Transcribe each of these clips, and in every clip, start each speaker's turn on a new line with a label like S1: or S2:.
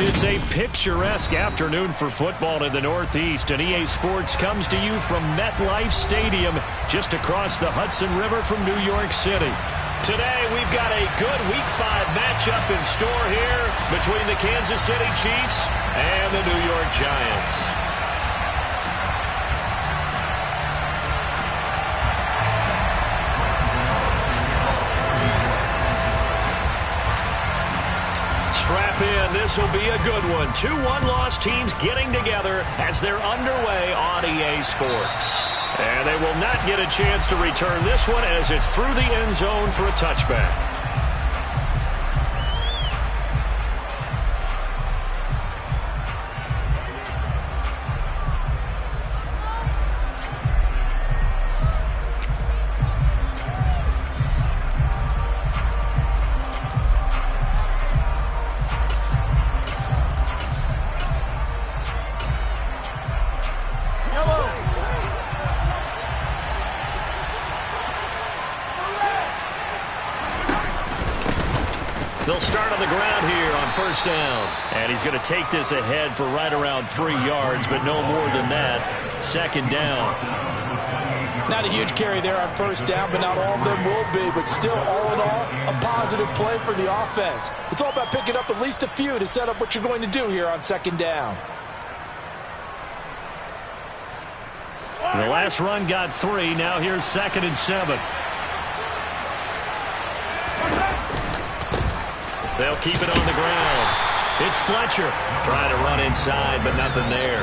S1: It's a picturesque afternoon for football in the Northeast, and EA Sports comes to you from MetLife Stadium, just across the Hudson River from New York City. Today, we've got a good Week 5 matchup in store here between the Kansas City Chiefs and the New York Giants. Strap in. This will be a good one. Two one-loss teams getting together as they're underway on EA Sports. And they will not get a chance to return this one as it's through the end zone for a touchback. They'll start on the ground here on first down. And he's going to take this ahead for right around 3 yards, but no more than that. Second down.
S2: Not a huge carry there on first down, but not all of them will be. But still, all in all, a positive play for the offense. It's all about picking up at least a few to set up what you're going to do here on second down.
S1: The last run got 3. Now here's 2nd and 7. They'll keep it on the ground. It's Fletcher trying to run inside, but nothing there.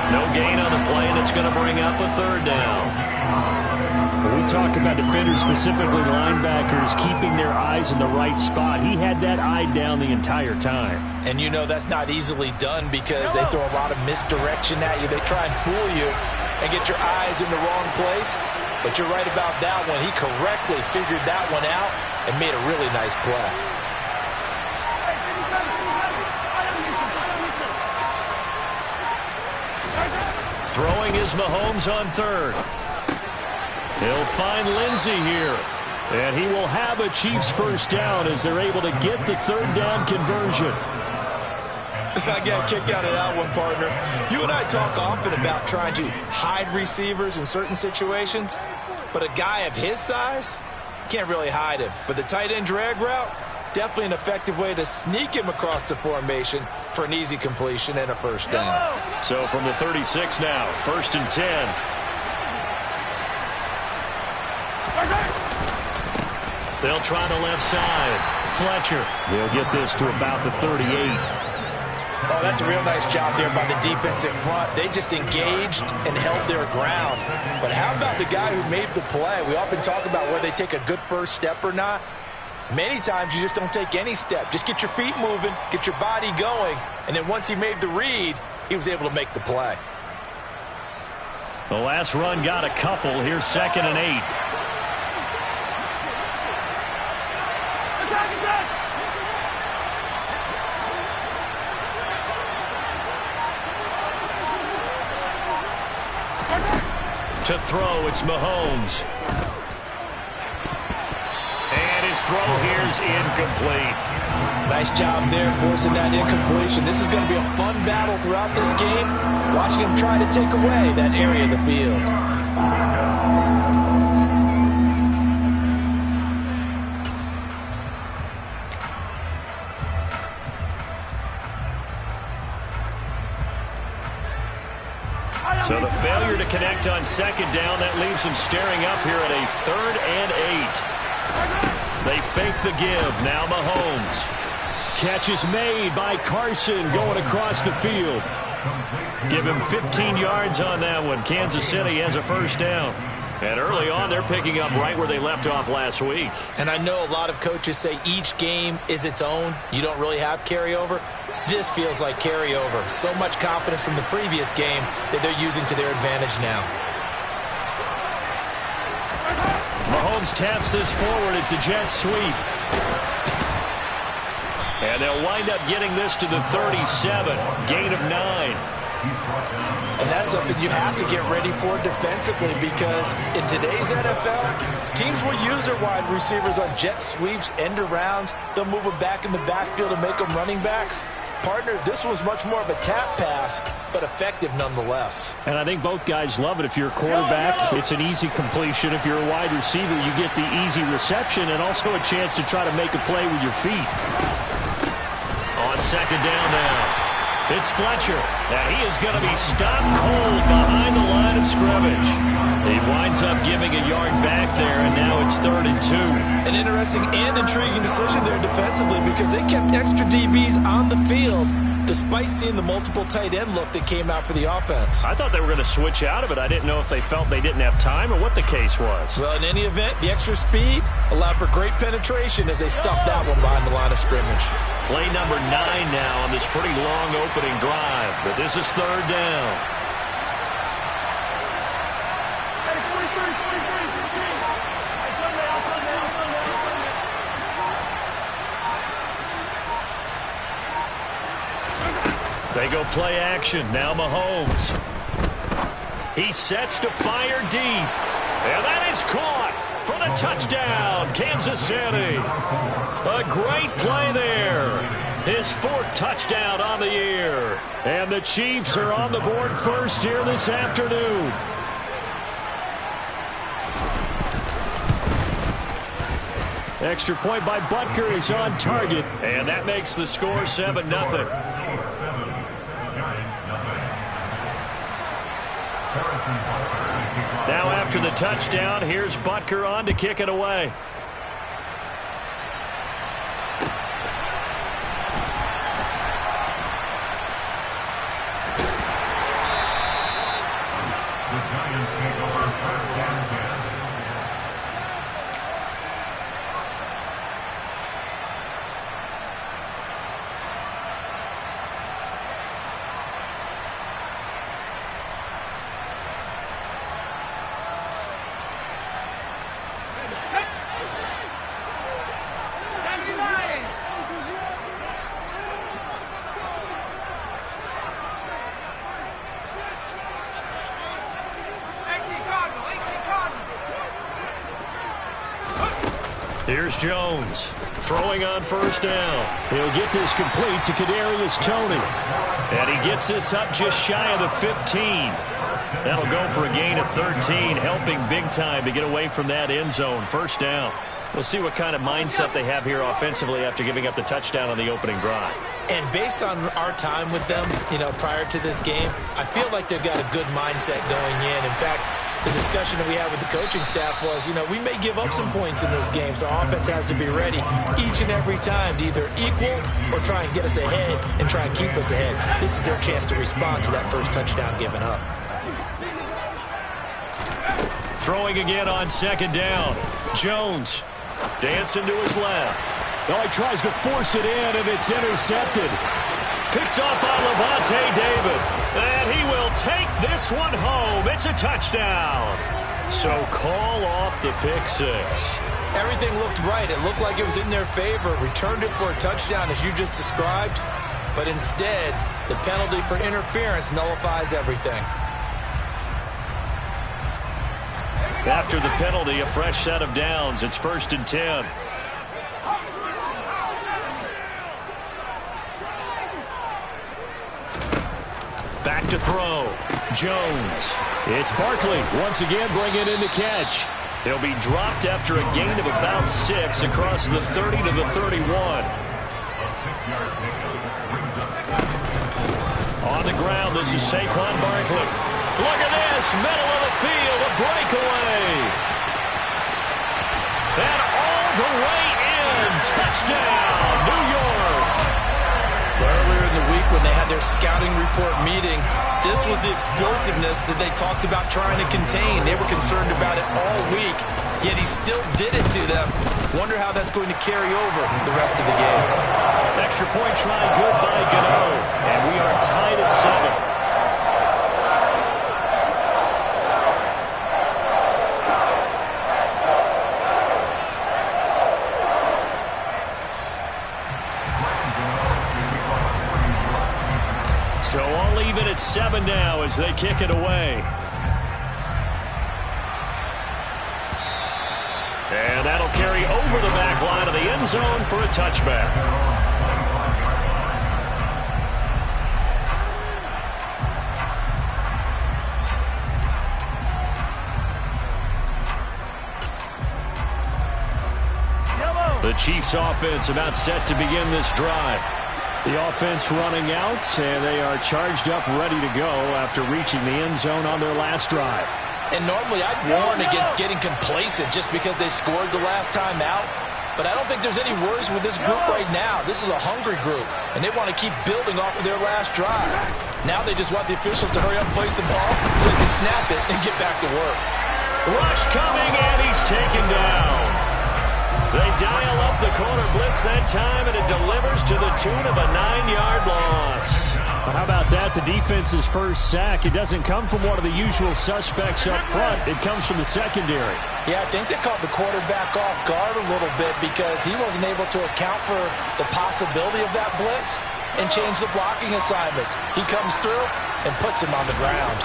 S1: No gain on the play, and it's going to bring up a third down.
S3: When we talk about defenders, specifically linebackers, keeping their eyes in the right spot, he had that eye down the entire time.
S2: And you know that's not easily done because they throw a lot of misdirection at you. They try and fool you and get your eyes in the wrong place. But you're right about that one. He correctly figured that one out and made a really nice play.
S1: Throwing is Mahomes on third. He'll find Lindsey here. And he will have a Chiefs first down as they're able to get the third down conversion.
S4: I got a kick out of that one, partner. You and I talk often about trying to hide receivers in certain situations. But a guy of his size, can't really hide him. But the tight end drag route, definitely an effective way to sneak him across the formation for an easy completion and a first down.
S1: So from the 36 now, 1st and 10. They'll try the left side. Fletcher will get this to about the 38.
S2: Oh, that's a real nice job there by the defensive front. They just engaged and held their ground. But how about the guy who made the play? We often talk about whether they take a good first step or not. Many times you just don't take any step. Just get your feet moving, get your body going, and then once he made the read, he was able to make the play.
S1: The last run got a couple. Here's 2nd and 8. To throw, it's Mahomes. And his throw here's incomplete.
S2: Nice job there forcing that incompletion. This is going to be a fun battle throughout this game. Watching him try to take away that area of the field.
S1: So the failure to connect on second down, that leaves him staring up here at a 3rd and 8. They fake the give. Now Mahomes. Catch is made by Carson going across the field. Give him 15 yards on that one. Kansas City has a first down. And early on, they're picking up right where they left off last week.
S4: And I know a lot of coaches say each game is its own. You don't really have carryover. This feels like carryover. So much confidence from the previous game that they're using to their advantage now.
S1: Mahomes taps this forward. It's a jet sweep. And they'll wind up getting this to the 37. Gain of 9.
S2: And that's something you have to get ready for defensively because in today's NFL, teams will use their wide receivers on jet sweeps, end arounds. They'll move them back in the backfield and make them running backs. Partner, this was much more of a tap pass, but effective nonetheless.
S3: And I think both guys love it. If you're a quarterback, it's an easy completion. If you're a wide receiver, you get the easy reception and also a chance to try to make a play with your feet.
S1: On second down now, it's Fletcher, and he is going to be stopped cold behind the line of scrimmage. He winds up giving a yard back there, and now it's 3rd and 2.
S4: An interesting and intriguing decision there defensively because they kept extra DBs on the field despite seeing the multiple tight end look that came out for the offense.
S3: I thought they were going to switch out of it. I didn't know if they felt they didn't have time or what the case was.
S4: Well, in any event, the extra speed allowed for great penetration as they stuffed that one behind the line of scrimmage.
S1: Play number 9 now on this pretty long opening drive, but this is 3rd down. They go play action. Now Mahomes. He sets to fire deep. And that is caught for the touchdown, Kansas City. A great play there. His 4th touchdown on the year.
S3: And the Chiefs are on the board first here this afternoon. Extra point by Butker is on target.
S1: And that makes the score 7-0. Now after the touchdown, here's Butker on to kick it away. Here's Jones, throwing on 1st down.
S3: He'll get this complete to Kadarius Toney.
S1: And he gets this up just shy of the 15. That'll go for a gain of 13, helping big time to get away from that end zone. 1st down. We'll see what kind of mindset they have here offensively after giving up the touchdown on the opening drive.
S2: And based on our time with them, prior to this game, I feel like they've got a good mindset going in. In fact, the discussion that we had with the coaching staff was, we may give up some points in this game, so our offense has to be ready each and every time to either equal or try and get us ahead and try and keep us ahead. This is their chance to respond to that first touchdown given up.
S1: Throwing again on 2nd down. Jones dancing to his left.
S3: Oh, he tries to force it in, and it's intercepted.
S1: Picked up by Levante David. And he will take this one home. It's a touchdown. So call off the pick 6.
S2: Everything looked right. It looked like it was in their favor. Returned it for a touchdown, as you just described. But instead, the penalty for interference nullifies everything.
S1: After the penalty, a fresh set of downs. It's 1st and 10. Back to throw. Jones.
S3: It's Barkley once again bringing in the catch.
S1: He'll be dropped after a gain of about 6 across the 30 to the 31. On the ground, this is Saquon Barkley. Look at this, middle of the field, a breakaway. And all the way in, touchdown, New York.
S2: Earlier in the week when they had their scouting report meeting, this was the explosiveness that they talked about trying to contain. They were concerned about it all week, yet he still did it to them. Wonder how that's going to carry over the rest of the game.
S1: Extra point try good by Gano, and we are tied at 7. So I'll leave it at 7 now as they kick it away. And that'll carry over the back line of the end zone for a touchback. The Chiefs offense about set to begin this drive.
S3: The offense running out, and they are charged up, ready to go after reaching the end zone on their last drive.
S2: And normally I'd warn against getting complacent just because they scored the last time out. But I don't think there's any worries with this group right now. This is a hungry group, and they want to keep building off of their last drive. Now they just want the officials to hurry up and place the ball so they can snap it and get back to work.
S1: Rush coming, and he's taken down. They dial up the corner blitz that time, and it delivers to the tune of a 9-yard loss.
S3: How about that? The defense's first sack. It doesn't come from one of the usual suspects up front. It comes from the secondary.
S2: Yeah, I think they caught the quarterback off guard a little bit because he wasn't able to account for the possibility of that blitz and change the blocking assignments. He comes through and puts him on the ground.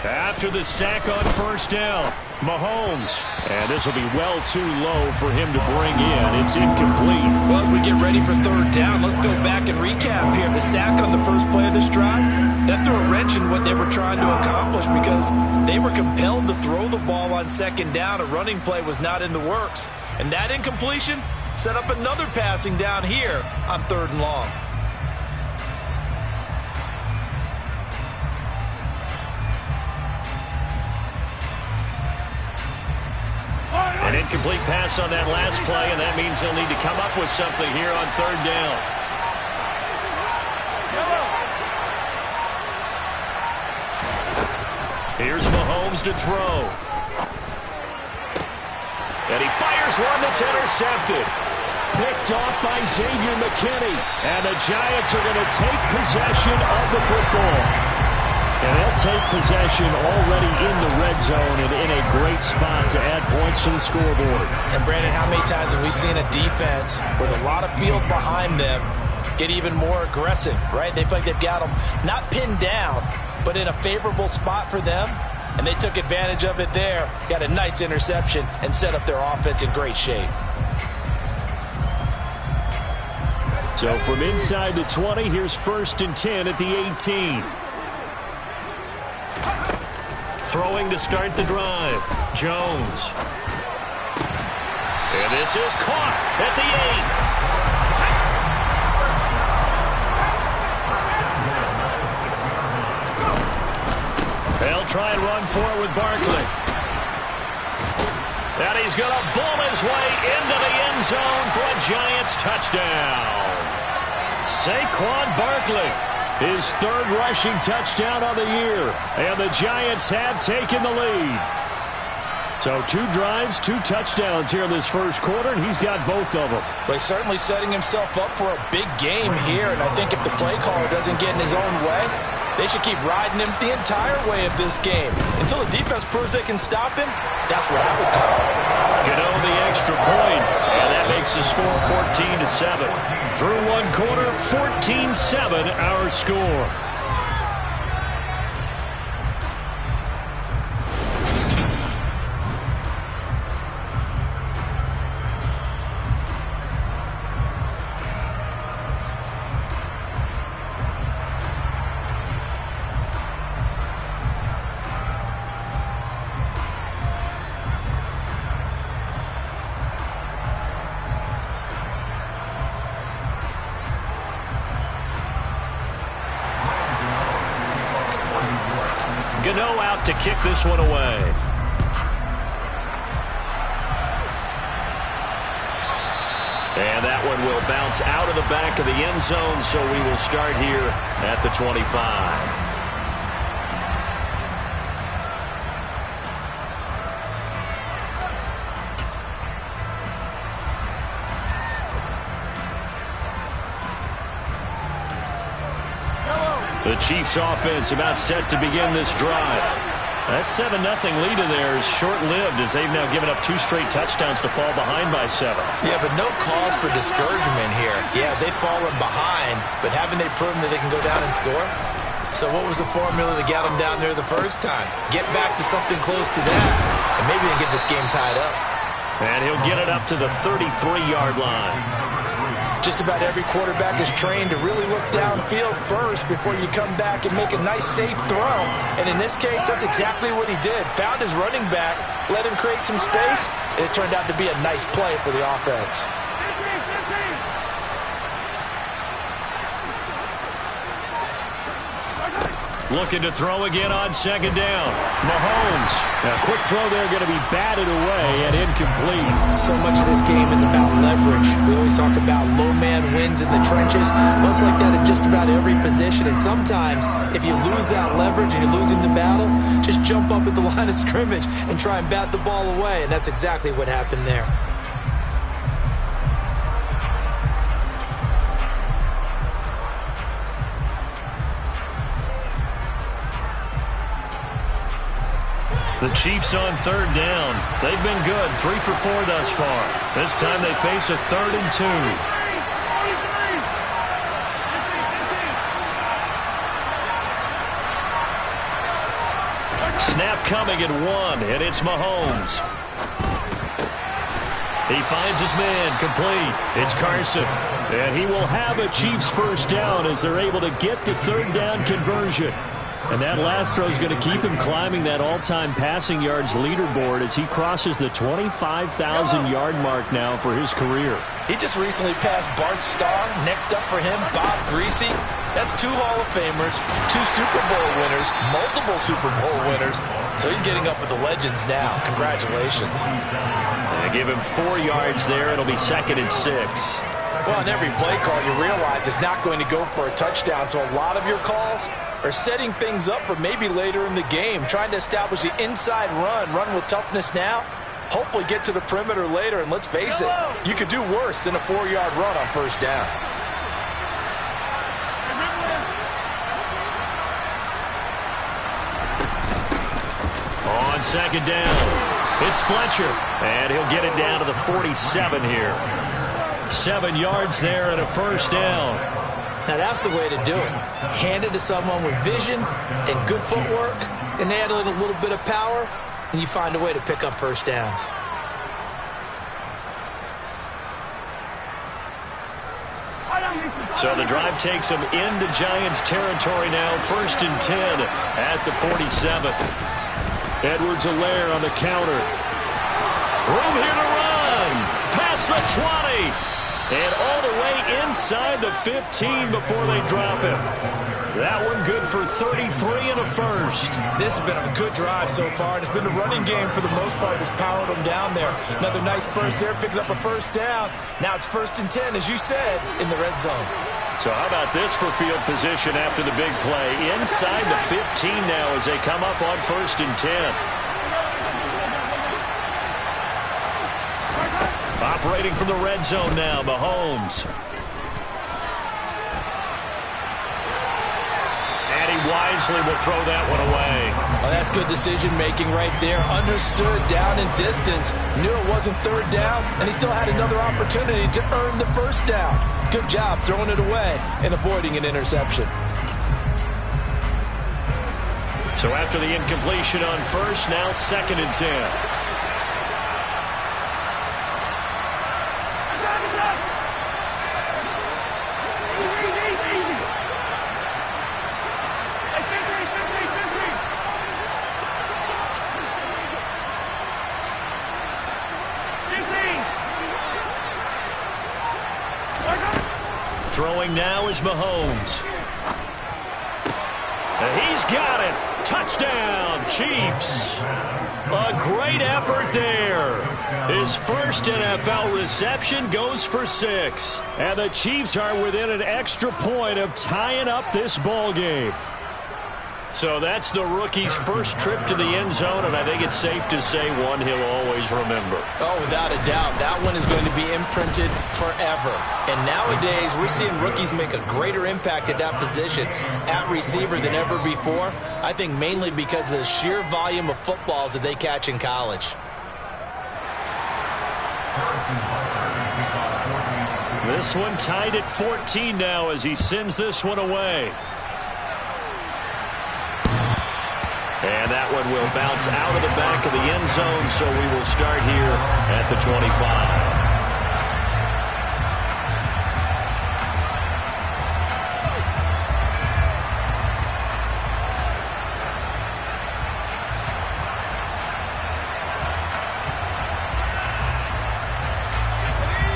S1: After the sack on first down, Mahomes.
S3: And this will be well too low for him to bring in. It's incomplete.
S2: Well, as we get ready for third down, let's go back and recap here. The sack on the first play of this drive, that threw a wrench in what they were trying to accomplish because they were compelled to throw the ball on second down. A running play was not in the works. And that incompletion set up another passing down here on third and long.
S1: An incomplete pass on that last play, and that means they'll need to come up with something here on third down. Here's Mahomes to throw. And he fires one that's intercepted.
S3: Picked off by Xavier McKinney. And the Giants are going to take possession of the football. And they'll take possession already in the red zone and in a great spot to add points to the scoreboard.
S2: And, Brandon, how many times have we seen a defense with a lot of field behind them get even more aggressive, right? They feel like they've got them not pinned down, but in a favorable spot for them. And they took advantage of it there, got a nice interception, and set up their offense in great shape.
S3: So from inside the 20, here's 1st and 10 at the 18.
S1: Throwing to start the drive. Jones. And this is caught at the 8. They'll try and run for it with Barkley. And he's going to bull his way into the end zone for a Giants touchdown. Saquon Barkley. His 3rd rushing touchdown of the year. And the Giants have taken the lead. So 2 drives, 2 touchdowns here in this first quarter, and he's got both of them.
S2: But he's certainly setting himself up for a big game here. And I think if the play caller doesn't get in his own way, they should keep riding him the entire way of this game. Until the defense proves they can stop him, that's what I would call it.
S1: Gano the extra point, and that makes the score 14-7. Through one quarter, 14-7 our score. Gano out to kick this one away. And that one will bounce out of the back of the end zone, so we will start here at the 25. The Chiefs offense about set to begin this drive. That 7-0 lead of theirs short-lived as they've now given up 2 straight touchdowns to fall behind by 7.
S2: Yeah, but no cause for discouragement here. Yeah, they've fallen behind, but haven't they proven that they can go down and score? So what was the formula that got them down there the first time? Get back to something close to that, and maybe they can get this game tied up.
S1: And he'll get it up to the 33-yard line.
S2: Just about every quarterback is trained to really look downfield first before you come back and make a nice, safe throw. And in this case, that's exactly what he did. Found his running back, let him create some space, and it turned out to be a nice play for the offense.
S1: Looking to throw again on second down. Mahomes.
S3: Now, quick throw there going to be batted away and incomplete.
S2: So much of this game is about leverage. We always talk about low man wins in the trenches. Well, it's like that in just about every position. And sometimes, if you lose that leverage and you're losing the battle, just jump up at the line of scrimmage and try and bat the ball away. And that's exactly what happened there.
S1: The Chiefs on third down. They've been good, 3 for 4 thus far. This time they face a 3rd and 2. Snap coming at 1, and it's Mahomes. He finds his man, complete. It's Carson.
S3: And he will have a Chiefs first down as they're able to get the third down conversion. And that last throw is going to keep him climbing that all-time passing yards leaderboard as he crosses the 25,000-yard mark now for his career.
S2: He just recently passed Bart Starr. Next up for him, Bob Greasy. That's 2 Hall of Famers, 2 Super Bowl winners, multiple Super Bowl winners. So he's getting up with the legends now. Congratulations.
S1: They give him 4 yards there. It'll be 2nd and 6.
S2: Well, in every play call, you realize it's not going to go for a touchdown. So a lot of your calls are setting things up for maybe later in the game, trying to establish the inside run with toughness now, hopefully get to the perimeter later, and let's face it, you could do worse than a 4-yard run on first down.
S1: On second down, it's Fletcher, and he'll get it down to the 47 here. 7 yards there and a first down.
S2: Now, that's the way to do it. Hand it to someone with vision and good footwork, and add a little bit of power, and you find a way to pick up first downs.
S1: So the drive takes them into Giants territory now. 1st and 10 at the 47.
S3: Edwards-Helaire on the counter.
S1: Room here to run. Past the 20. And all the way inside the 15 before they drop him. That one good for 33 and a first.
S2: This has been a good drive so far, and it's been a running game for the most part that's powered them down there. Another nice burst there, picking up a first down. Now it's 1st and 10, as you said, in the red zone.
S1: So how about this for field position after the big play? Inside the 15 now as they come up on 1st and 10. Operating from the red zone now, Mahomes. And he wisely will throw that one away.
S2: Oh, that's good decision-making right there. Understood down and distance. Knew it wasn't 3rd down, and he still had another opportunity to earn the first down. Good job throwing it away and avoiding an interception.
S1: So after the incompletion on first, now 2nd and 10. Throwing now is Mahomes. He's got it. Touchdown, Chiefs. A great effort there. His first NFL reception goes for 6.
S3: And the Chiefs are within an extra point of tying up this ball game.
S1: So that's the rookie's first trip to the end zone, and I think it's safe to say one he'll always remember.
S2: Oh, without a doubt. That one is going to be imprinted forever. And nowadays, we're seeing rookies make a greater impact at that position at receiver than ever before. I think mainly because of the sheer volume of footballs that they catch in college.
S1: This one tied at 14 now as he sends this one away. And that one will bounce out of the back of the end zone, so we will start here at the 25.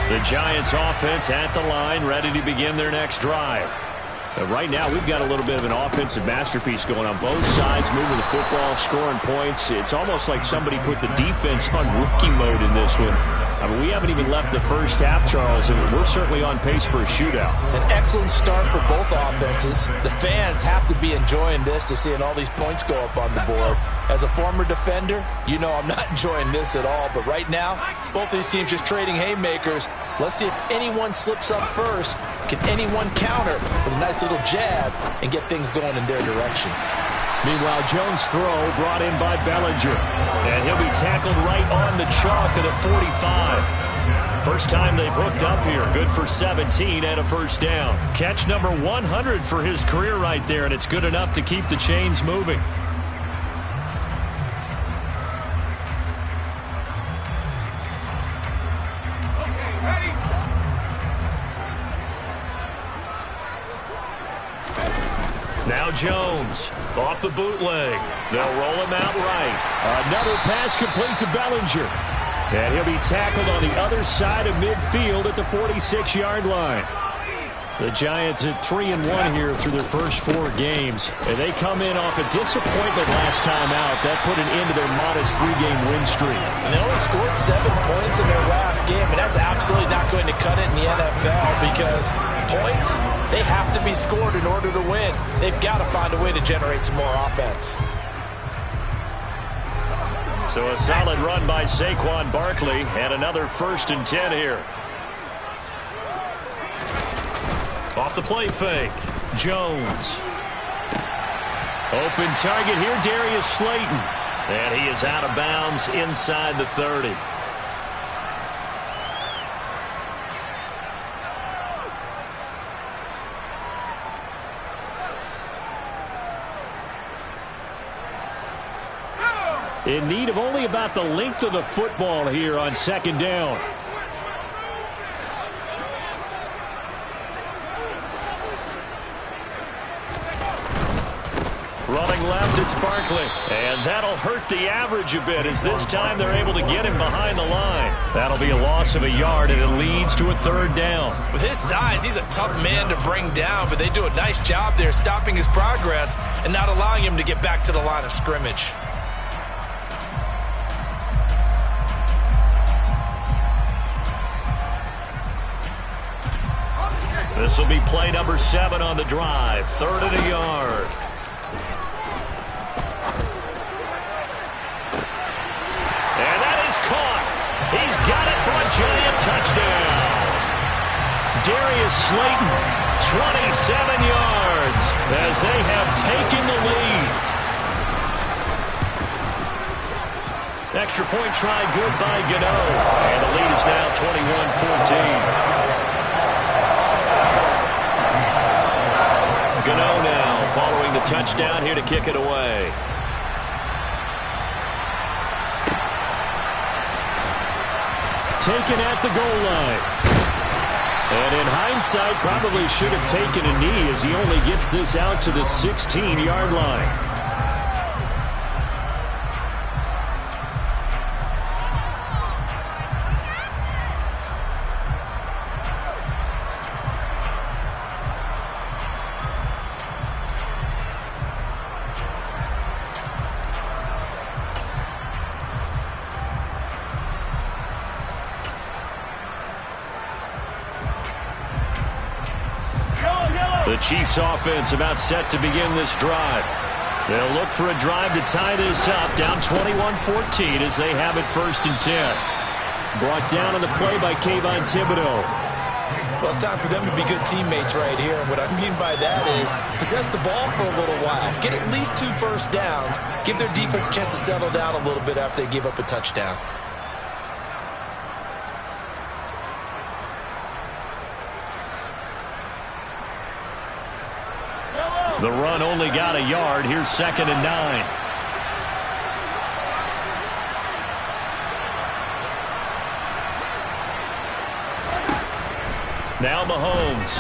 S1: The Giants offense at the line, ready to begin their next drive.
S3: Right now, we've got a little bit of an offensive masterpiece going on both sides, moving the football, scoring points. It's almost like somebody put the defense on rookie mode in this one. I mean, we haven't even left the first half, Charles, and we're certainly on pace for a shootout.
S2: An excellent start for both offenses. The fans have to be enjoying this to seeing all these points go up on the board. As a former defender, you know I'm not enjoying this at all. But right now, both these teams just trading haymakers. Let's see if anyone slips up first. Can anyone counter with a nice little jab and get things going in their direction?
S3: Meanwhile, Jones' throw brought in by Bellinger. And he'll be tackled right on the chalk of the 45. First time they've hooked up here. Good for 17 and a first down. Catch number 100 for his career right there, and it's good enough to keep the chains moving. Now Jones, off the bootleg. They'll roll him out right. Another pass complete to Bellinger. And he'll be tackled on the other side of midfield at the 46-yard line. The Giants at 3-1 here through their first 4 games. And they come in off a disappointment last time out. That put an end to their modest 3-game win streak.
S2: And they only scored 7 points in their last game, and that's absolutely not going to cut it in the NFL because points, they have to be scored in order to win. They've got to find a way to generate some more offense.
S1: So a solid run by Saquon Barkley and another 1st and 10 here. Off the play fake, Jones. Open target here, Darius Slayton. And he is out of bounds inside the 30.
S3: In need of only about the length of the football here on 2nd down.
S1: Running left, it's Barkley. And that'll hurt the average a bit as this time they're able to get him behind the line. That'll be a loss of a yard, and it leads to a 3rd down.
S2: With his size, he's a tough man to bring down, but they do a nice job there stopping his progress and not allowing him to get back to the line of scrimmage.
S1: This will be play number 7 on the drive. 3rd and a yard. And that is caught. He's got it for a giant touchdown. Darius Slayton, 27 yards as they have taken the lead. Extra point try good by Gano. And the lead is now 21-14. Gano now following the touchdown here to kick it away.
S3: Taken at the goal line. And in hindsight, probably should have taken a knee as he only gets this out to the 16-yard line.
S1: The Chiefs offense about set to begin this drive. They'll look for a drive to tie this up, down 21-14 as they have it 1st and 10. Brought down on the play by Kayvon Thibodeau.
S2: Well, it's time for them to be good teammates right here. And what I mean by that is possess the ball for a little while. Get at least 2 first downs. Give their defense a chance to settle down a little bit after they give up a touchdown.
S1: The run only got a yard. Here's 2nd and 9. Now Mahomes.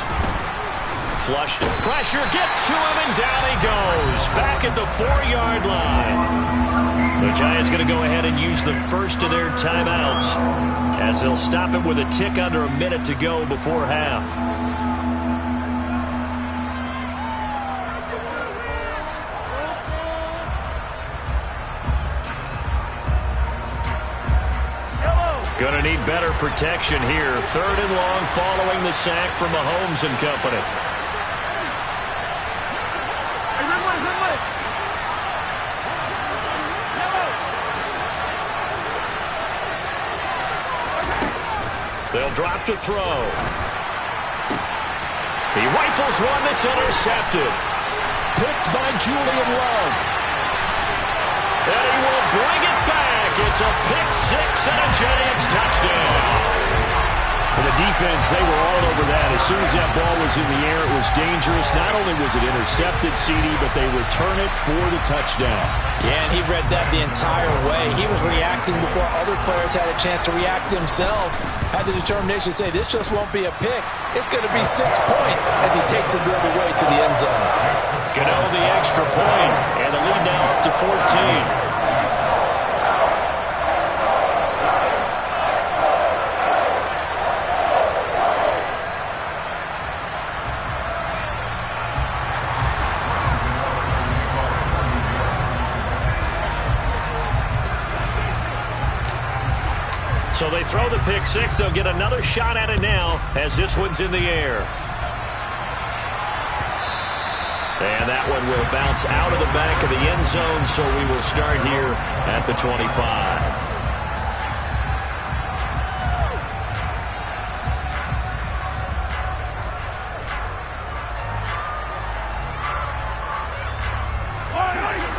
S1: Flushed. Pressure gets to him, and down he goes. Back at the 4-yard line. The Giants going to go ahead and use the first of their timeouts as they'll stop it with a tick under a minute to go before half. Going to need better protection here. 3rd and long following the sack from Mahomes and company. They'll drop to throw. He rifles one that's intercepted.
S3: Picked by Julian Love.
S1: And he will bring it back. It's a pick 6 and a Giants touchdown.
S3: For the defense, they were all over that. As soon as that ball was in the air, it was dangerous. Not only was it intercepted, CD, but they return it for the touchdown.
S2: Yeah, and he read that the entire way. He was reacting before other players had a chance to react themselves. Had the determination to say, this just won't be a pick. It's going to be 6 points as he takes it the other way to the end zone.
S1: Gano the extra point, and the lead now up to 14. So they throw the pick 6. They'll get another shot at it now as this one's in the air. And that one will bounce out of the back of the end zone, so we will start here at the 25.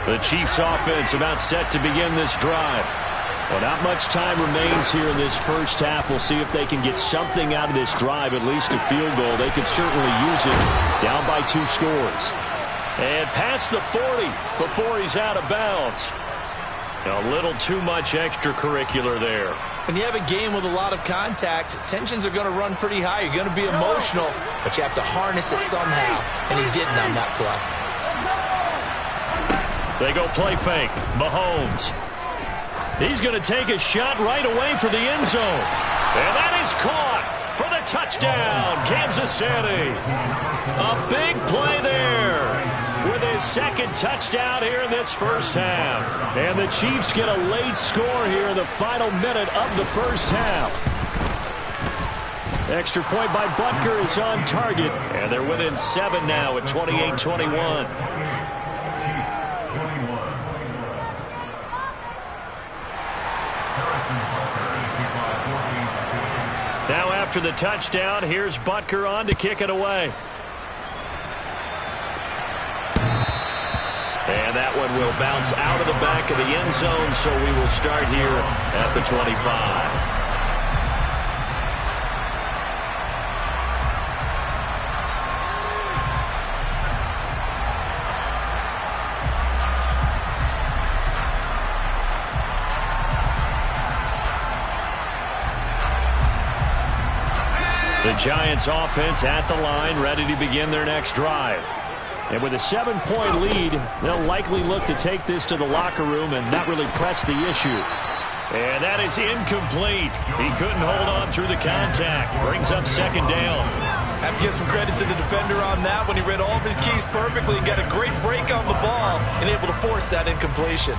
S1: The Chiefs offense about set to begin this drive. Well, not much time remains here in this first half. We'll see if they can get something out of this drive, at least a field goal. They could certainly use it down by 2 scores. And past the 40 before he's out of bounds. A little too much extracurricular there.
S2: When you have a game with a lot of contact, tensions are going to run pretty high. You're going to be emotional, but you have to harness it somehow, and he didn't on that play.
S1: They go play fake. Mahomes. He's going to take a shot right away for the end zone. And that is caught for the touchdown, Kansas City. A big play there with his 2nd touchdown here in this first half.
S3: And the Chiefs get a late score here in the final minute of the first half. Extra point by Butker is on target.
S1: And they're within 7 now at 28-21. Now after the touchdown, here's Butker on to kick it away. And that one will bounce out of the back of the end zone, so we will start here at the 25. The Giants offense at the line, ready to begin their next drive.
S3: And with a 7-point lead, they'll likely look to take this to the locker room and not really press the issue.
S1: And that is incomplete. He couldn't hold on through the contact. Brings up 2nd down.
S2: Have to give some credit to the defender on that when he read all of his keys perfectly and got a great break on the ball and able to force that incompletion.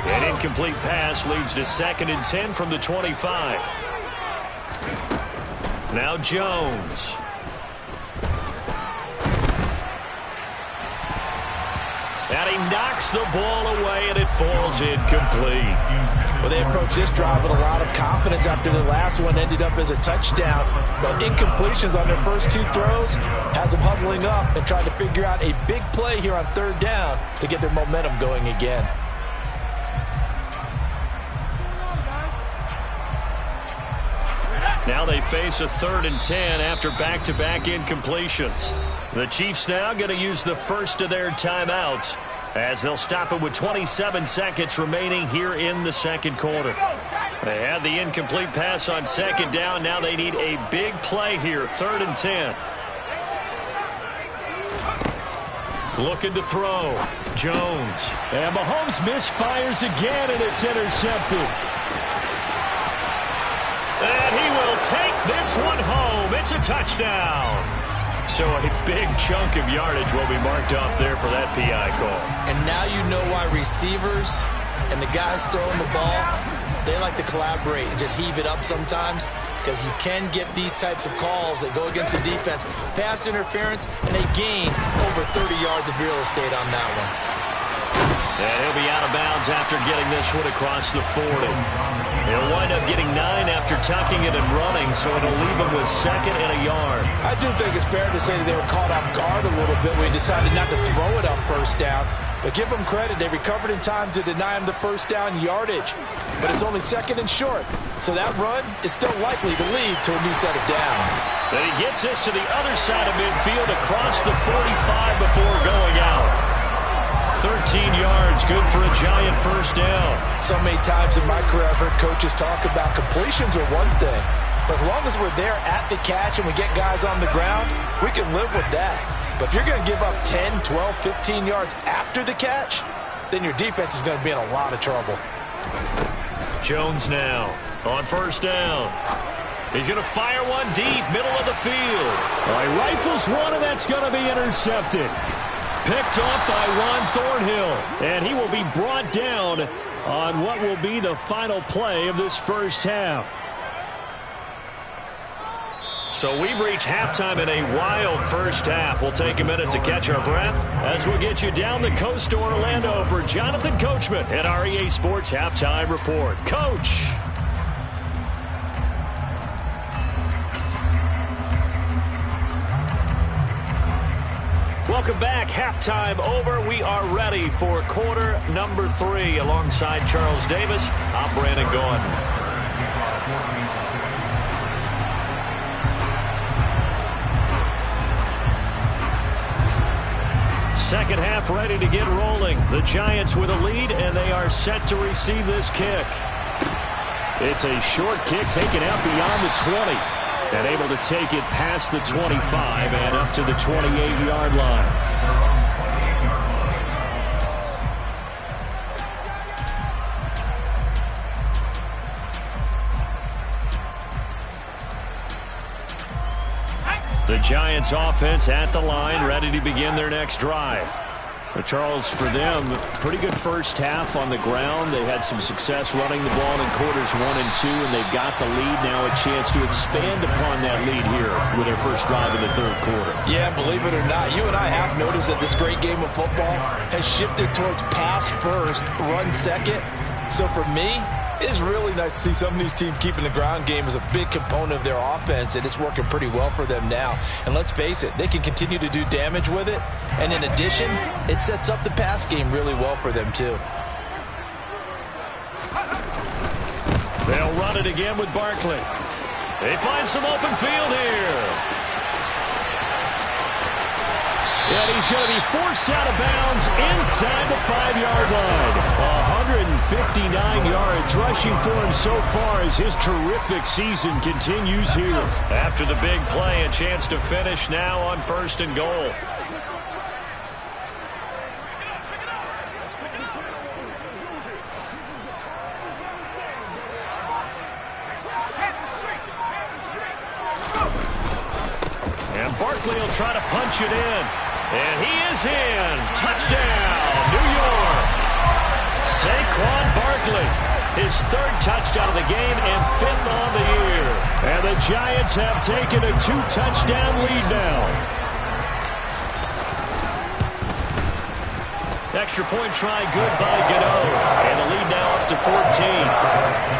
S1: An incomplete pass leads to 2nd and 10 from the 25. Now Jones. And he knocks the ball away, and it falls incomplete.
S2: Well, they approached this drive with a lot of confidence after the last one ended up as a touchdown. But incompletions on their first 2 throws has them huddling up and trying to figure out a big play here on 3rd down to get their momentum going again.
S1: Now they face a 3rd and 10 after back-to-back incompletions. The Chiefs now going to use the first of their timeouts as they'll stop it with 27 seconds remaining here in the 2nd quarter. They had the incomplete pass on 2nd down. Now they need a big play here, 3rd and 10. Looking to throw. Jones.
S3: And Mahomes misfires again, and it's intercepted.
S1: And he will take this one home. It's a touchdown. So a big chunk of yardage will be marked off there for that PI call.
S4: And now you know why receivers and the guys throwing the ball, they like to collaborate and just heave it up sometimes, because you can get these types of calls that go against the defense. Pass interference, and they gain over 30 yards of real estate on that one.
S1: And he'll be out of bounds after getting this one across the 40. He'll wind up getting 9 after tucking it and running, so it'll leave him with 2nd and a yard.
S2: I do think it's fair to say that they were caught off guard a little bit when he decided not to throw it on first down. But give them credit, they recovered in time to deny him the first down yardage. But it's only 2nd and short, so that run is still likely to lead to a new set of downs.
S1: Then he gets this to the other side of midfield across the 45 before going out. 13 yards, good for a Giant first down.
S2: So many times in my career I've heard coaches talk about completions are one thing, but as long as we're there at the catch and we get guys on the ground, we can live with that. But if you're going to give up 10, 12, 15 yards after the catch, then your defense is going to be in a lot of trouble.
S1: Jones now on first down. He's going to fire one deep, middle of the field.
S3: All right, rifles one, and that's going to be intercepted.
S1: Picked off by Ron Thornhill.
S3: And he will be brought down on what will be the final play of this first half.
S1: So we've reached halftime in a wild first half. We'll take a minute to catch our breath as we'll get you down the coast to Orlando for Jonathan Coachman at our EA Sports Halftime Report. Coach. Welcome back. Halftime over. We are ready for quarter number 3. Alongside Charles Davis, I'm Brandon Gaudin. Second half ready to get rolling. The Giants with a lead, and they are set to receive this kick.
S3: It's a short kick taken out beyond the 20. And able to take it past the 25 and up to the 28-yard line. The Giants offense at the line, ready to begin their next drive. But Charles, for them, pretty good first half on the ground. They had some success running the ball in quarters 1 and 2, and they've got the lead now, a chance to expand upon that lead here with their first drive in the third quarter.
S2: Yeah, believe it or not, you and I have noticed that this great game of football has shifted towards pass first, run second. So for me, it's really nice to see some of these teams keeping the ground game as a big component of their offense, and it's working pretty well for them now. And let's face it, they can continue to do damage with it, and in addition, it sets up the pass game really well for them too.
S1: They'll run it again with Barkley. They find some open field here.
S3: And he's going to be forced out of bounds inside the 5-yard line. 159 yards rushing for him so far as his terrific season continues here.
S1: After the big play, a chance to finish now on 1st and goal. And Barkley will try to punch it in. And he is in. Touchdown, New York. Saquon Barkley, his 3rd touchdown of the game and 5th on the year.
S3: And the Giants have taken a 2-touchdown lead now.
S1: Extra point try good by Gano. And the lead now up to 14.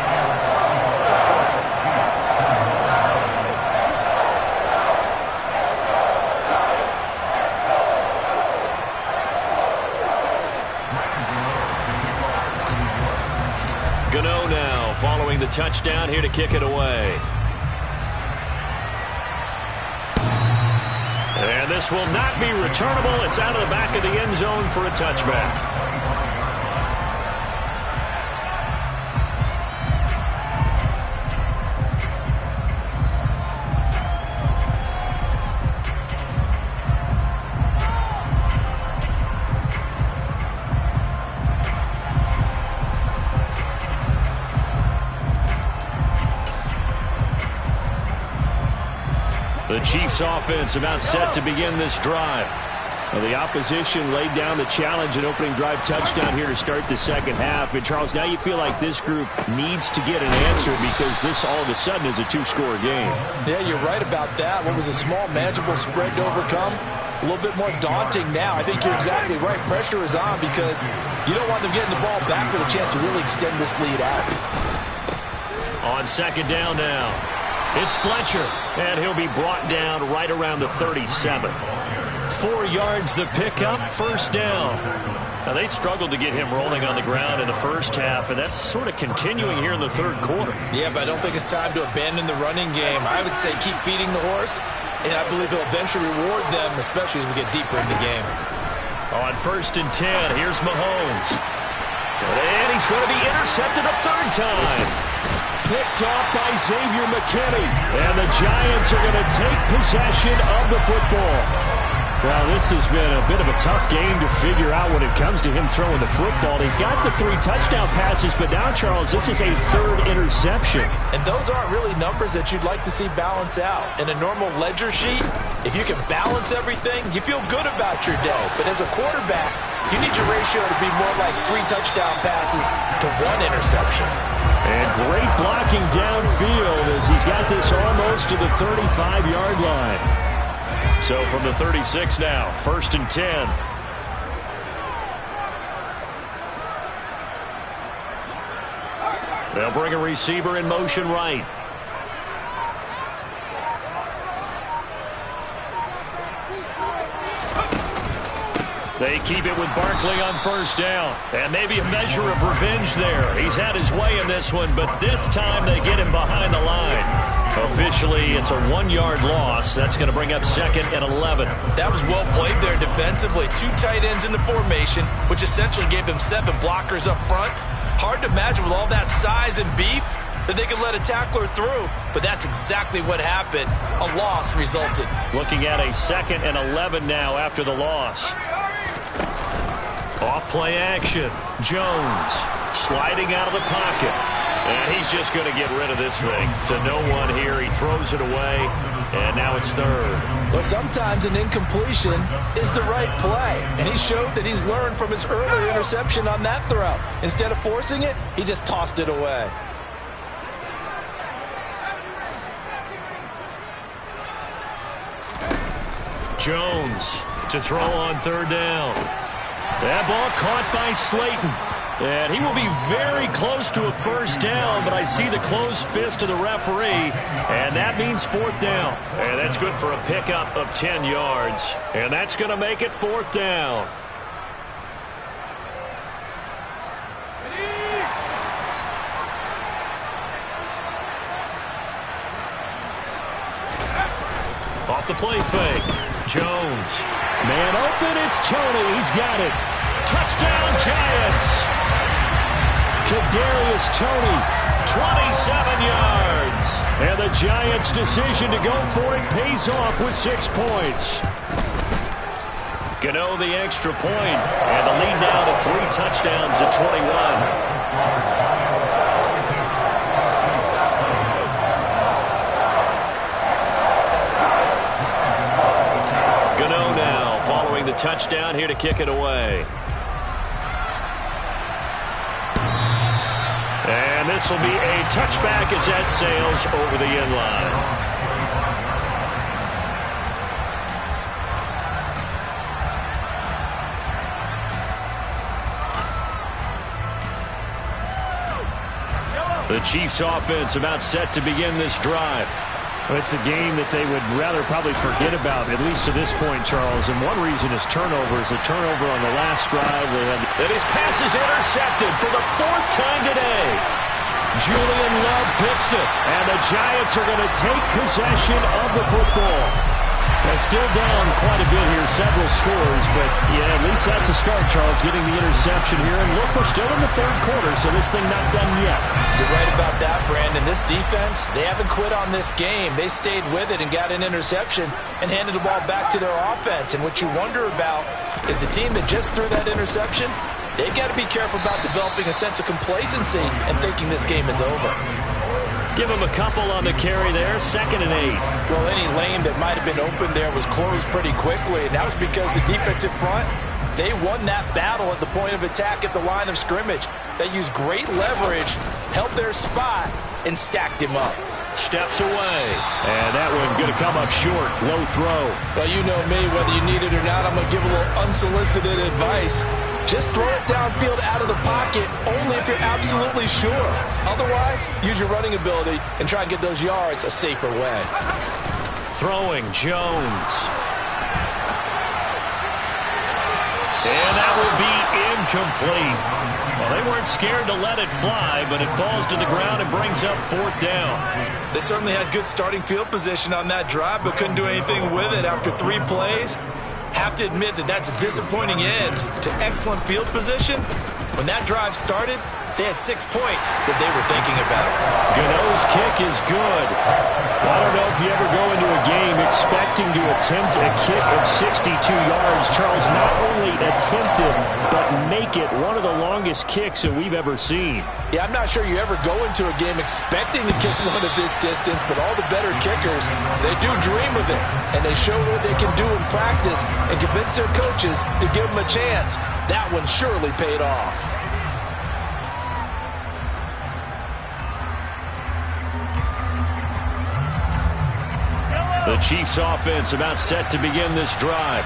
S1: Gano now following the touchdown here to kick it away. And this will not be returnable. It's out of the back of the end zone for a touchback. The Chiefs offense about set to begin this drive.
S3: Well, the opposition laid down the challenge and opening drive touchdown here to start the second half. And, Charles, now you feel like this group needs to get an answer because this all of a sudden is a two-score game.
S2: Yeah, you're right about that. What was a small, manageable spread to overcome? A little bit more daunting now. I think you're exactly right. Pressure is on because you don't want them getting the ball back with a chance to really extend this lead out.
S1: On second down now, it's Fletcher, and he'll be brought down right around the 37. 4 yards the pickup, first down. Now, they struggled to get him rolling on the ground in the first half, and that's sort of continuing here in the third quarter.
S4: Yeah, but I don't think it's time to abandon the running game. I would say keep feeding the horse, and I believe he'll eventually reward them, especially as we get deeper in the game.
S1: On first and 10, here's Mahomes. And he's going to be intercepted a third time.
S3: Picked off by Xavier McKinney. And the Giants are going to take possession of the football. Well, this has been a bit of a tough game to figure out when it comes to him throwing the football. He's got the 3 touchdown passes, but now, Charles, this is a third interception.
S2: And those aren't really numbers that you'd like to see balance out. In a normal ledger sheet, if you can balance everything, you feel good about your day. But as a quarterback, you need your ratio to be more like 3 touchdown passes to 1 interception.
S3: And great blocking downfield as he's got this almost to the 35-yard line.
S1: So from the 36 now, first and 10. They'll bring a receiver in motion right. They keep it with Barkley on first down. And maybe a measure of revenge there. He's had his way in this one, but this time they get him behind the line. Officially, it's a 1-yard loss. That's going to bring up second and 11.
S4: That was well played there defensively. 2 tight ends in the formation, which essentially gave them 7 blockers up front. Hard to imagine with all that size and beef that they could let a tackler through, but that's exactly what happened. A loss resulted.
S1: Looking at a second and 11 now after the loss. Off play action. Jones sliding out of the pocket. And he's just going to get rid of this thing. To no one here. He throws it away. And now it's third.
S2: Well, sometimes an incompletion is the right play. And he showed that he's learned from his earlier interception on that throw. Instead of forcing it, he just tossed it away.
S1: Jones to throw on third down. That ball caught by Slayton. And he will be very close to a first down, but I see the closed fist of the referee, and that means fourth down. And that's good for a pickup of 10 yards. And that's going to make it fourth down. Off the play fake. Jones.
S3: Man open, it's Tony. He's got it.
S1: Touchdown, Giants.
S3: Kadarius Toney,
S1: 27 yards.
S3: And the Giants' decision to go for it pays off with 6 points.
S1: Gano the extra point, and the lead now to 3 touchdowns at 21. Gano now following the touchdown here to kick it away. And this will be a touchback as that sails over the end line. The Chiefs offense about set to begin this drive.
S3: Well, it's a game that they would rather probably forget about, at least to this point, Charles. And one reason is turnovers. A turnover on the last drive.
S1: And his pass is intercepted for the 4th time today. Julian Love picks it.
S3: And the Giants are going to take possession of the football. They're still down quite a bit here, several scores, but yeah, at least that's a start, Charles, getting the interception here. And look, we're still in the third quarter, so this thing not done yet.
S2: You're right about that, Brandon. This defense, they haven't quit on this game. They stayed with it and got an interception and handed the ball back to their offense. And what you wonder about is the team that just threw that interception, they've got to be careful about developing a sense of complacency and thinking this game is over.
S1: Give him a couple on the carry there, 2nd and 8.
S2: Well, any lane that might have been open there was closed pretty quickly, and that was because the defensive front, they won that battle at the point of attack at the line of scrimmage. They used great leverage, held their spot, and stacked him up.
S1: Steps away. And that one going to come up short. Low throw.
S2: Well, you know me, whether you need it or not, I'm going to give a little unsolicited advice. Just throw it downfield out of the pocket only if you're absolutely sure. Otherwise, use your running ability and try and get those yards a safer way.
S1: Throwing Jones. And that will be incomplete. Well, they weren't scared to let it fly, but it falls to the ground and brings up 4th down.
S2: They certainly had good starting field position on that drive, but couldn't do anything with it after 3 plays. Have to admit that that's a disappointing end to excellent field position. When that drive started, they had 6 points that they were thinking about.
S1: Gano's kick is good. I don't know if you ever go into a game expecting to attempt a kick of 62 yards. Charles, not only attempt it, but make it one of the longest kicks that we've ever seen.
S2: Yeah, I'm not sure you ever go into a game expecting to kick one of this distance, but all the better kickers, they do dream of it, and they show what they can do in practice and convince their coaches to give them a chance. That one surely paid off.
S1: The Chiefs offense about set to begin this drive.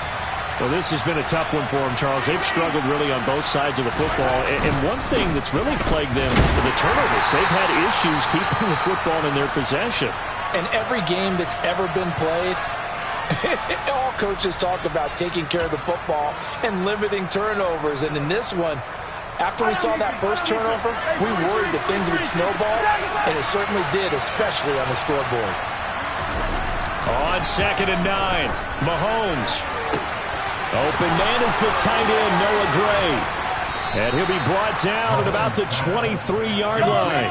S3: Well, this has been a tough one for them, Charles. They've struggled really on both sides of the football. And one thing that's really plagued them, the turnovers. They've had issues keeping the football in their possession.
S2: And every game that's ever been played, all coaches talk about taking care of the football and limiting turnovers. And in this one, after we saw that first turnover, we worried that things would snowball, and it certainly did, especially on the scoreboard.
S1: On 2nd and 9, Mahomes. Open man is the tight end, Noah Gray. And he'll be brought down at about the 23-yard line.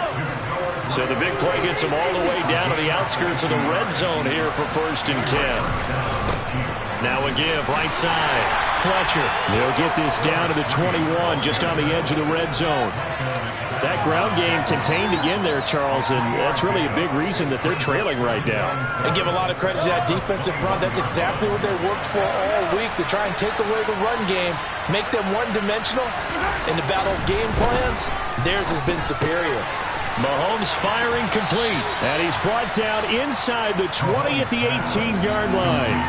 S1: So the big play gets him all the way down to the outskirts of the red zone here for 1st and 10. Now a give, right side. Fletcher.
S3: They'll get this down to the 21, just on the edge of the red zone. That ground game contained again there, Charles, and that's really a big reason that they're trailing right now.
S2: And give a lot of credit to that defensive front. That's exactly what they worked for all week, to try and take away the run game, make them one-dimensional. In the battle of game plans, theirs has been superior.
S1: Mahomes firing complete.
S3: And he's brought down inside the 20 at the 18-yard line.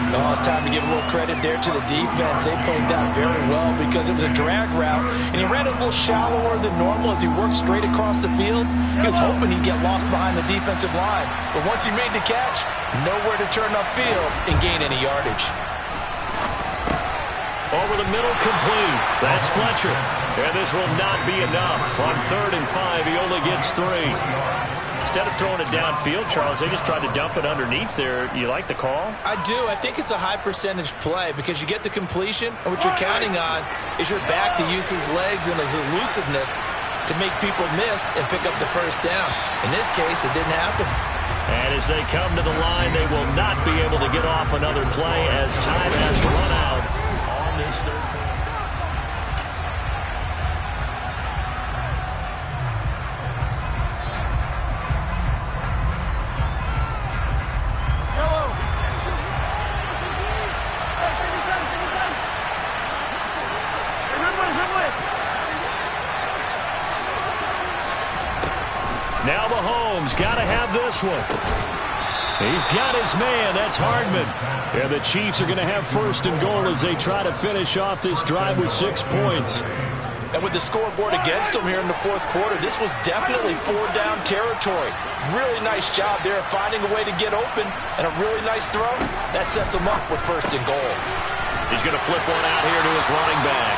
S2: Oh, it's time to give a little credit there to the defense. They played that very well because it was a drag route, and he ran it a little shallower than normal as he worked straight across the field. He was hoping he'd get lost behind the defensive line, but once he made the catch, nowhere to turn upfield and gain any yardage.
S1: Over the middle, complete. That's Fletcher. And this will not be enough. On 3rd and 5, he only gets 3. Instead of throwing it downfield, Charles, they just tried to dump it underneath there. You like the call?
S2: I do. I think it's a high-percentage play because you get the completion, and what you're counting on is your back to use his legs and his elusiveness to make people miss and pick up the 1st down. In this case, it didn't happen.
S1: And as they come to the line, they will not be able to get off another play as time has run out on this 3rd quarter. Now Mahomes got to have this one. He's got his man. That's Hardman.
S3: And the Chiefs are going to have 1st and goal as they try to finish off this drive with 6 points.
S2: And with the scoreboard against them here in the 4th quarter, this was definitely 4-down territory. Really nice job there of finding a way to get open, and a really nice throw. That sets him up with 1st and goal.
S1: He's going to flip one out here to his running back.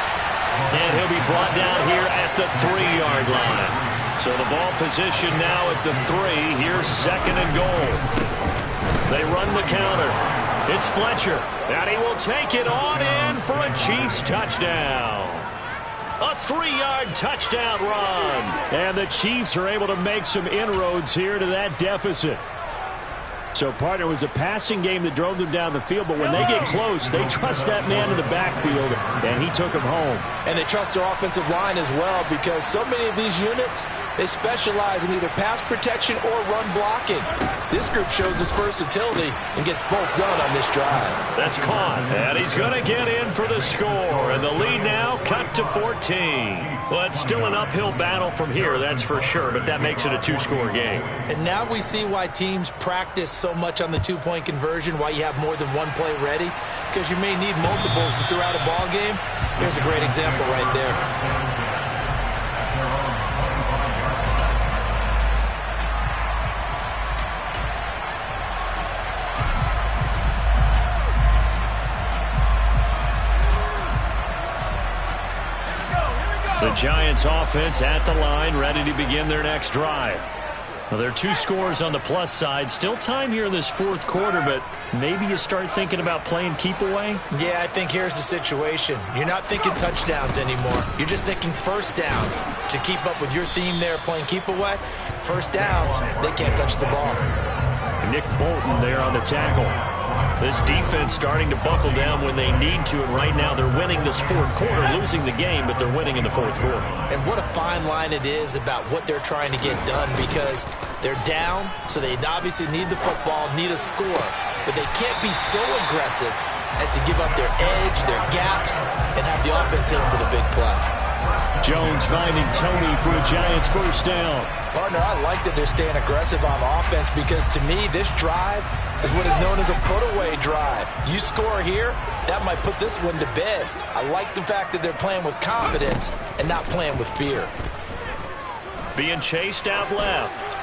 S1: And he'll be brought down here at the 3-yard line. So the ball position now at the 3. Here's 2nd and goal. They run the counter. It's Fletcher. And he will take it on in for a Chiefs touchdown. A 3-yard touchdown run.
S3: And the Chiefs are able to make some inroads here to that deficit. So, partner, it was a passing game that drove them down the field, but when they get close, they trust that man in the backfield, and he took him home.
S2: And they trust their offensive line as well, because so many of these units, they specialize in either pass protection or run blocking. This group shows its versatility and gets both done on this drive.
S1: That's caught, and he's going to get in for the score, and the lead now cut to 14. Well, it's still an uphill battle from here, that's for sure, but that makes it a 2-score game.
S2: And now we see why teams practice so much on the two-point conversion, why you have more than one play ready, because you may need multiples to throw out a ball game. Here's a great example right there.
S1: The Giants offense at the line, ready to begin their next drive. Well, there are 2 scores on the plus side. Still time here in this fourth quarter, but maybe you start thinking about playing keep away?
S2: Yeah, I think here's the situation. You're not thinking touchdowns anymore. You're just thinking first downs. To keep up with your theme there, playing keep away, first downs, they can't touch the ball.
S1: Nick Bolton there on the tackle. This defense starting to buckle down when they need to, and right now they're winning this fourth quarter, losing the game, but they're winning in the fourth quarter.
S2: And what a fine line it is about what they're trying to get done, because they're down, so they obviously need the football, need a score, but they can't be so aggressive as to give up their edge, their gaps, and have the offense hit them with a big play.
S3: Jones finding Tony for a Giants first down.
S2: Partner, I like that they're staying aggressive on offense, because to me, this drive is what is known as a put-away drive. You score here, that might put this one to bed. I like the fact that they're playing with confidence and not playing with fear.
S1: Being chased out left.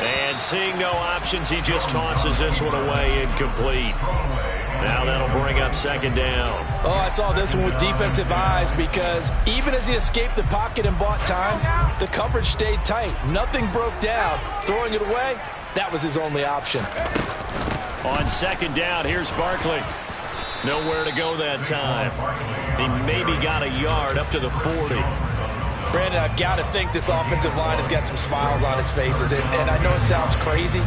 S1: And seeing no options, he just tosses this one away, incomplete. Now that'll bring up second down.
S2: Oh, I saw this one with defensive eyes, because even as he escaped the pocket and bought time, the coverage stayed tight. Nothing broke down. Throwing it away, that was his only option.
S1: On second down, here's Barkley. Nowhere to go that time. He maybe got a yard up to the 40.
S2: Brandon, I've got to think this offensive line has got some smiles on its faces. And I know it sounds crazy,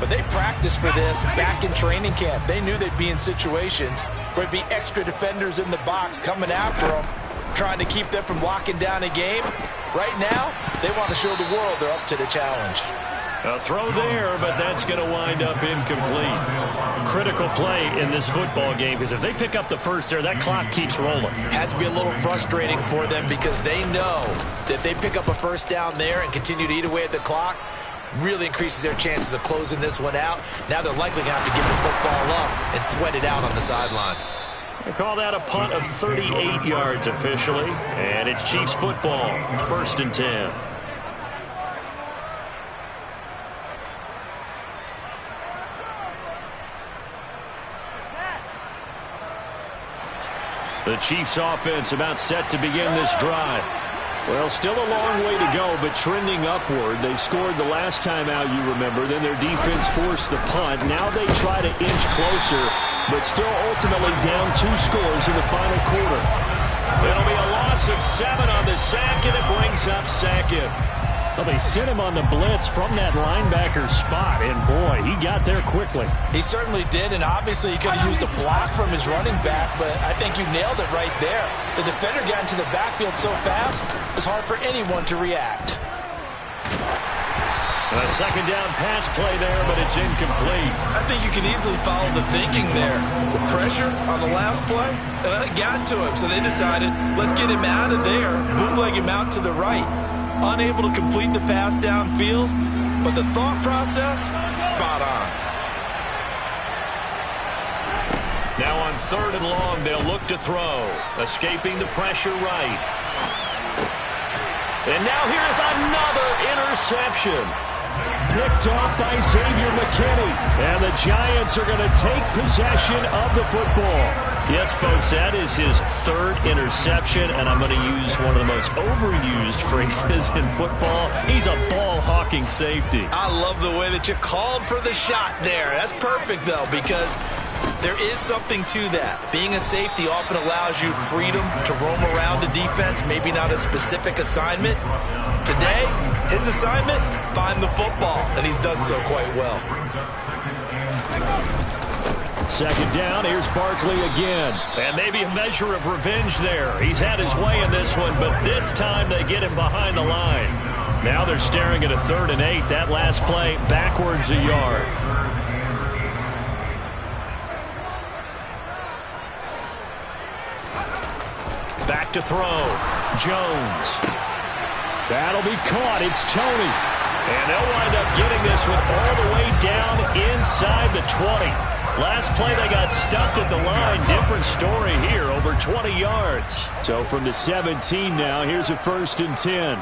S2: but they practiced for this back in training camp. They knew they'd be in situations where it'd be extra defenders in the box coming after them, trying to keep them from locking down a game. Right now, they want to show the world they're up to the challenge.
S1: A throw there, but that's going to wind up incomplete. Critical play in this football game, because if they pick up the first there, that clock keeps rolling.
S2: Has to be a little frustrating for them, because they know that if they pick up a first down there and continue to eat away at the clock, really increases their chances of closing this one out. Now they're likely going to have to give the football up and sweat it out on the sideline.
S1: They call that a punt of 38 yards officially, and it's Chiefs football, 1st and 10. The Chiefs offense about set to begin this drive. Well, still a long way to go, but trending upward. They scored the last time out, you remember. Then their defense forced the punt. Now they try to inch closer, but still ultimately down 2 scores in the final quarter. It'll be a loss of 7 on the sack, and it brings up 2nd.
S3: Well, they sent him on the blitz from that linebacker spot, and boy, he got there quickly.
S2: He certainly did, and obviously he could have used a block from his running back, but I think you nailed it right there. The defender got into the backfield so fast, it was hard for anyone to react.
S1: A second down pass play there, but it's incomplete.
S4: I think you can easily follow the thinking there. The pressure on the last play, it got to him, so they decided, let's get him out of there, bootleg him out to the right. Unable to complete the pass downfield, but the thought process, spot on.
S1: Now on 3rd and long, they'll look to throw. Escaping the pressure right. And now here's another interception.
S3: Picked off by Xavier McKinney. And the Giants are going to take possession of the football.
S1: Yes, folks, that is his 3rd interception, and I'm going to use one of the most overused phrases in football. He's a ball-hawking safety.
S4: I love the way that you called for the shot there. That's perfect, though, because there is something to that. Being a safety often allows you freedom to roam around the defense, maybe not a specific assignment. Today, his assignment, find the football, and he's done so quite well.
S3: Second down, here's Barkley again.
S1: And maybe a measure of revenge there. He's had his way in this one, but this time they get him behind the line. Now they're staring at a 3rd and 8. That last play, backwards a yard. Back to throw. Jones.
S3: That'll be caught. It's Tony.
S1: And they'll wind up getting this one all the way down inside the 20. Last play they got stuffed at the line. Different story here, over 20 yards.
S3: So from the 17 now, here's a 1st and 10.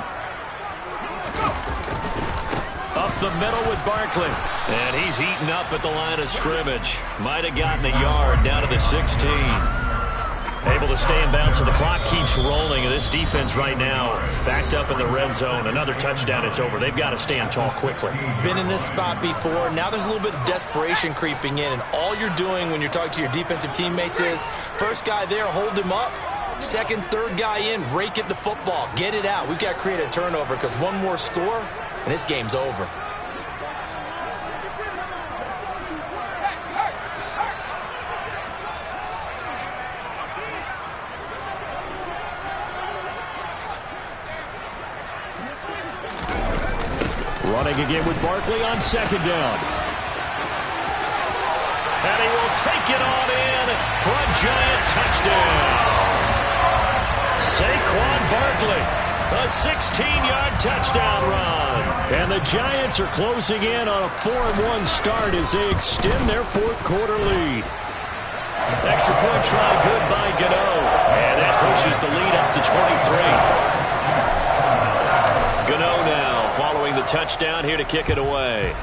S1: Up the middle with Barkley. And he's eaten up at the line of scrimmage. Might have gotten a yard down to the 16. Able to stay in bounds, so the clock keeps rolling. This defense right now backed up in the red zone. Another touchdown, it's over. They've got to stand tall quickly.
S2: Been in this spot before. Now there's a little bit of desperation creeping in, and all you're doing when you're talking to your defensive teammates is first guy there, hold him up. Second, third guy in, rake at the football. Get it out. We've got to create a turnover because one more score, and this game's over.
S3: Running again with Barkley on 2nd down.
S1: And he will take it on in for a giant touchdown. Saquon Barkley, a 16-yard touchdown run.
S3: And the Giants are closing in on a 4-1 start as they extend their 4th quarter lead.
S1: Extra point try good by Gano. And that pushes the lead up to 23. Gano now following the touchdown here to kick it away.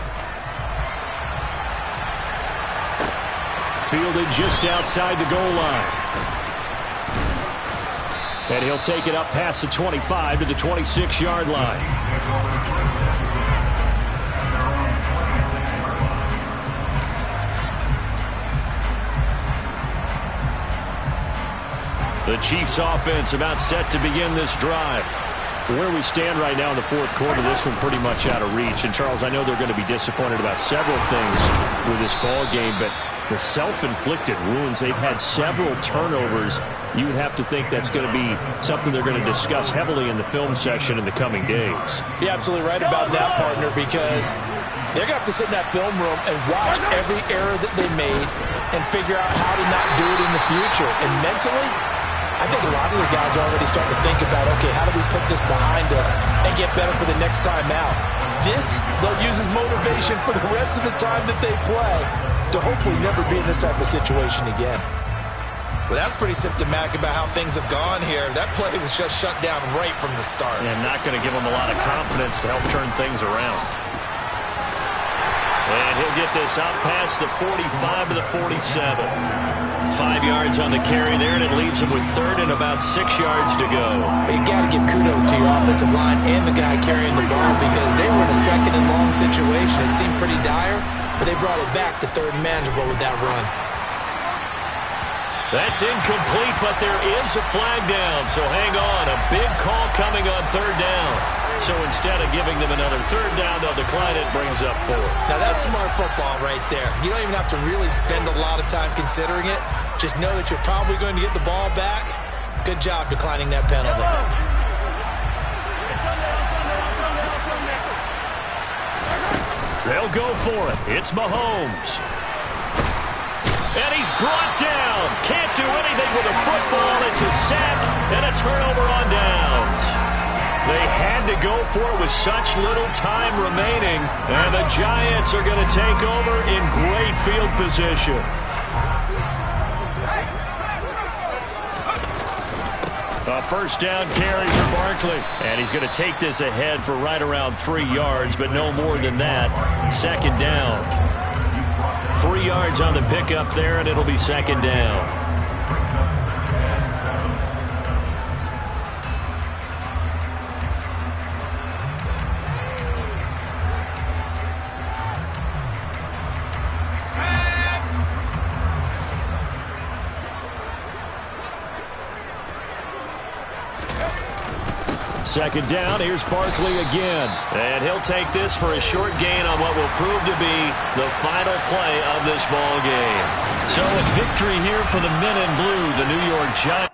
S3: Fielded just outside the goal line. And he'll take it up past the 25 to the 26-yard line.
S1: The Chiefs offense about set to begin this drive.
S3: Where we stand right now in the 4th quarter, this one pretty much out of reach. And, Charles, I know they're going to be disappointed about several things with this ball game, but the self-inflicted wounds, they've had several turnovers. You would have to think that's going to be something they're going to discuss heavily in the film session in the coming days.
S2: You're absolutely right about that, partner, because they're going to have to sit in that film room and watch every error that they made and figure out how to not do it in the future. And mentally, I think a lot of the guys are already starting to think about, okay, how do we put this behind us and get better for the next time out? This, they'll use as motivation for the rest of the time that they play to hopefully never be in this type of situation again.
S4: Well, that's pretty symptomatic about how things have gone here. That play was just shut down right from the start.
S1: And not going to give them a lot of confidence to help turn things around. And he'll get this out past the 45 to the 47. 5 yards on the carry there, and it leaves him with 3rd and about 6 yards to go.
S2: You got to give kudos to your offensive line and the guy carrying the ball because they were in a 2nd and long situation. It seemed pretty dire, but they brought it back to 3rd and manageable with that run.
S1: That's incomplete, but there is a flag down, so hang on. A big call coming on 3rd down. So instead of giving them another 3rd down, they'll decline it, brings up 4.
S2: Now that's smart football right there. You don't even have to really spend a lot of time considering it. Just know that you're probably going to get the ball back. Good job declining that penalty.
S1: They'll go for it. It's Mahomes. And he's brought down. Can't do anything with a football. It's a sack and a turnover on downs. They had to go for it with such little time remaining. And the Giants are going to take over in great field position. A 1st down carry for Barkley. And he's going to take this ahead for right around 3 yards, but no more than that. 2nd down. 3 yards on the pickup there, and it'll be 2nd down.
S3: second down, here's Barkley again.
S1: And he'll take this for a short gain on what will prove to be the final play of this ball game. So a victory here for the men in blue, the New York Giants.